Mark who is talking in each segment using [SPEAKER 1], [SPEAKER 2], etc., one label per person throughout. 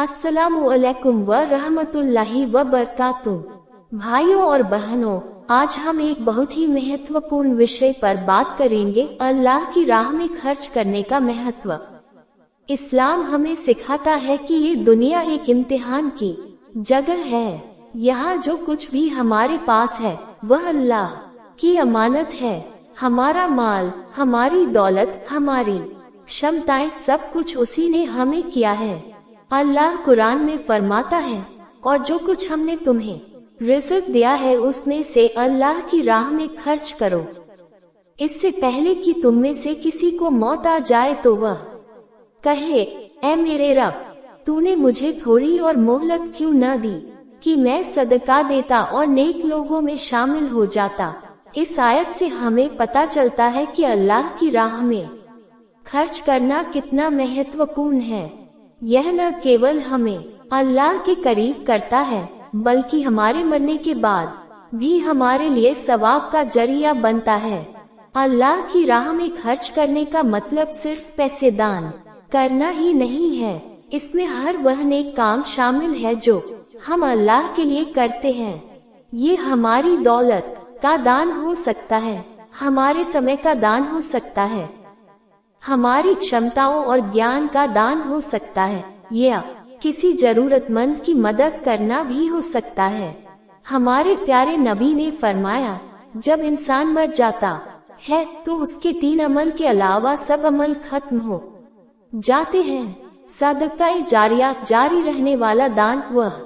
[SPEAKER 1] अस्सलामु अलैकुम व रहमतुल्लाहि व बरकातुहू। भाइयों और बहनों, आज हम एक बहुत ही महत्वपूर्ण विषय पर बात करेंगे, अल्लाह की राह में खर्च करने का महत्व। इस्लाम हमें सिखाता है कि ये दुनिया एक इम्तिहान की जगह है। यहाँ जो कुछ भी हमारे पास है वह अल्लाह की अमानत है। हमारा माल, हमारी दौलत, हमारी क्षमताएं, सब कुछ उसी ने हमें किया है। अल्लाह कुरान में फरमाता है, और जो कुछ हमने तुम्हें रिज़्क दिया है उसमें से अल्लाह की राह में खर्च करो, इससे पहले कि तुम में से किसी को मौत आ जाए तो वह कहे, ऐ मेरे रब, तूने मुझे थोड़ी और मोहलत क्यों न दी कि मैं सदका देता और नेक लोगों में शामिल हो जाता। इस आयत से हमें पता चलता है कि अल्लाह की राह में खर्च करना कितना महत्वपूर्ण है। यह न केवल हमें अल्लाह के करीब करता है, बल्कि हमारे मरने के बाद भी हमारे लिए सवाब का जरिया बनता है। अल्लाह की राह में खर्च करने का मतलब सिर्फ पैसे दान करना ही नहीं है, इसमें हर वह नेक काम शामिल है जो हम अल्लाह के लिए करते हैं। ये हमारी दौलत का दान हो सकता है, हमारे समय का दान हो सकता है, हमारी क्षमताओं और ज्ञान का दान हो सकता है, या किसी जरूरतमंद की मदद करना भी हो सकता है। हमारे प्यारे नबी ने फरमाया, जब इंसान मर जाता है तो उसके 3 अमल के अलावा सब अमल खत्म हो जाते हैं। सदका जारिया, जारी रहने वाला दान, वह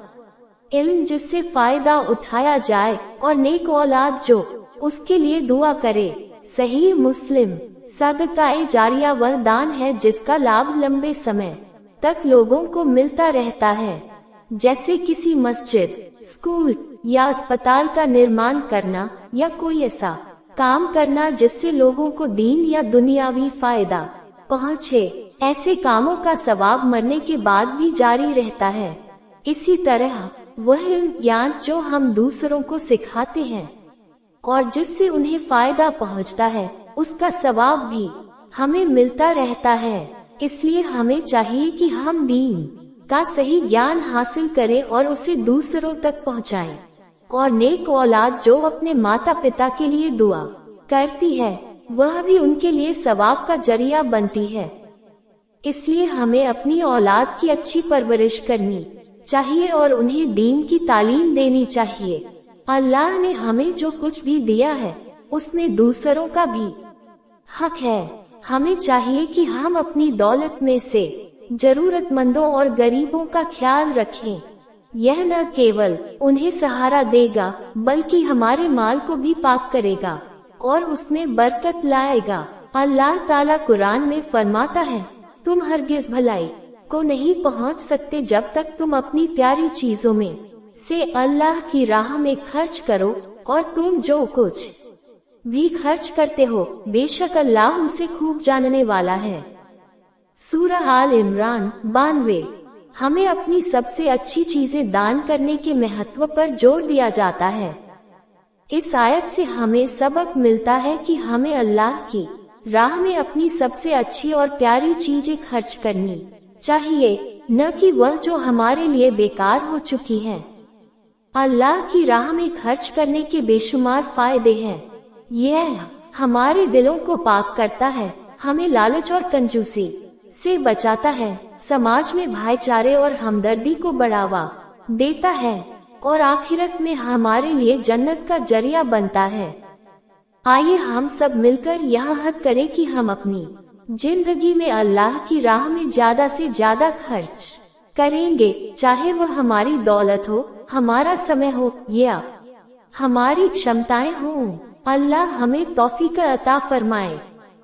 [SPEAKER 1] इल्म जिससे फायदा उठाया जाए, और नेक औलाद जो उसके लिए दुआ करे। सही मुस्लिम। सदका जारिया वह दान है जिसका लाभ लंबे समय तक लोगों को मिलता रहता है, जैसे किसी मस्जिद, स्कूल या अस्पताल का निर्माण करना, या कोई ऐसा काम करना जिससे लोगों को दीन या दुनियावी फायदा पहुँचे। ऐसे कामों का सवाब मरने के बाद भी जारी रहता है। इसी तरह वह ज्ञान जो हम दूसरों को सिखाते हैं और जिससे उन्हें फायदा पहुंचता है, उसका सवाब भी हमें मिलता रहता है। इसलिए हमें चाहिए कि हम दीन का सही ज्ञान हासिल करें और उसे दूसरों तक पहुंचाएं। और नेक औलाद जो अपने माता पिता के लिए दुआ करती है, वह भी उनके लिए सवाब का जरिया बनती है। इसलिए हमें अपनी औलाद की अच्छी परवरिश करनी चाहिए और उन्हें दीन की तालीम देनी चाहिए। अल्लाह ने हमें जो कुछ भी दिया है उसमें दूसरों का भी हक है। हमें चाहिए कि हम अपनी दौलत में से जरूरतमंदों और गरीबों का ख्याल रखें। यह न केवल उन्हें सहारा देगा, बल्कि हमारे माल को भी पाक करेगा और उसमें बरकत लाएगा। अल्लाह ताला कुरान में फरमाता है, तुम हरगिज भलाई को नहीं पहुंच सकते जब तक तुम अपनी प्यारी चीजों में से अल्लाह की राह में खर्च करो, और तुम जो कुछ भी खर्च करते हो बेशक अल्लाह उसे खूब जानने वाला है। सूरह आल इमरान 92। हमें अपनी सबसे अच्छी चीजें दान करने के महत्व पर जोर दिया जाता है। इस आयत से हमें सबक मिलता है कि हमें अल्लाह की राह में अपनी सबसे अच्छी और प्यारी चीजें खर्च करनी चाहिए, न कि वह जो हमारे लिए बेकार हो चुकी हैं। अल्लाह की राह में खर्च करने के बेशुमार फायदे हैं। यह हमारे दिलों को पाक करता है, हमें लालच और कंजूसी से बचाता है, समाज में भाईचारे और हमदर्दी को बढ़ावा देता है, और आखिरत में हमारे लिए जन्नत का जरिया बनता है। आइए हम सब मिलकर यह हद करें कि हम अपनी जिंदगी में अल्लाह की राह में ज्यादा से ज्यादा खर्च करेंगे, चाहे वह हमारी दौलत हो, हमारा समय हो, या हमारी क्षमताएं हों। अल्लाह हमें तौफीक अता फरमाए।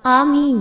[SPEAKER 1] आमीन।